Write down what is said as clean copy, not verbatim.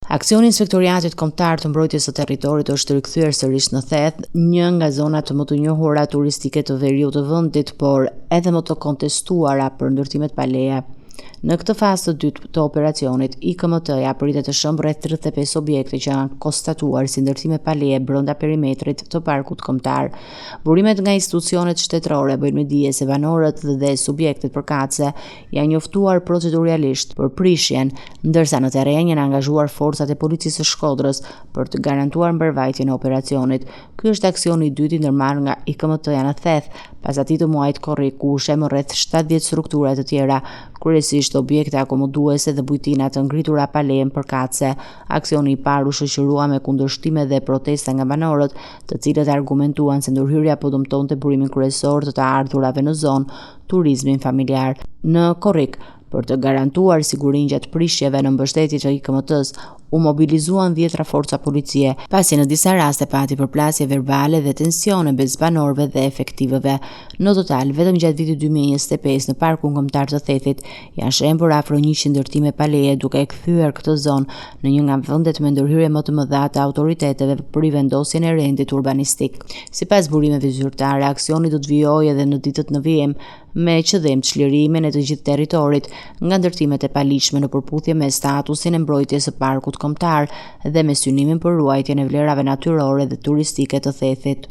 Aksioni Inspektoriatit Kombëtar të Mbrojtjes së Territorit është rikthyer sërish në Theth, një nga zonat më të njohura turistike të veriut të vendit, por edhe më të kontestuara për ndërtimet pa leje. Në këtë fazë të dytë të operacionit, IKMT-ja pritet të shëmbë rreth 35 objekte që janë konstatuar si ndërtime pa leje brenda perimetrit të parkut kombëtar. Burimet nga institucionet shtetërore bëjnë me dije se banorët dhe subjektet përkatëse janë njoftuar proceduralisht për prishjen, ndërsa në terren janë angazhuar forcat e policisë së Shkodrës për të garantuar mbarvajtjen e operacionit. Ky është aksioni i dytë i ndërmarrë nga IKMT-ja në Theth, pas atij të muajit korrik ku ushqem rreth 70 struktura të tjera, kryesisht objekte akomoduese dhe bujtina të ngritura pa leje përkatëse. Aksioni i parë u shoqërua me kundërshtime dhe protesta nga banorët, të cilët argumentuan se ndërhyrja po dëmtonte burimin kryesor të ardhurave në zonë, turizmin familjar. Në korrik, për të garantuar sigurinë gjatë prishjeve në mbështetje të IKMT-s, u mobilizuan 10 forca policie, pasi në disa raste pati përplasje verbale dhe tensione mes banorëve dhe efektivëve. Në total, vetëm gjatë vitit 2025 në Parkun Kombëtar të Thethit janë shembur afro 100 ndërtime pa leje, duke e kthyer këtë zonë në një nga vendet me ndërhyrje më të mëdha të autoriteteve për rivendosjen e rendit urbanistik. Sipas burimeve zyrtare, aksioni do të vijojë edhe në ditët në vijim, me qëllim çlirimin e të gjithë territorit nga ndërtimet e paligjshme në përputhje me statusin e mbrojtjes së parkut kombëtar dhe me synimin për ruajtjen e vlerave natyrore dhe turistike të Thethit.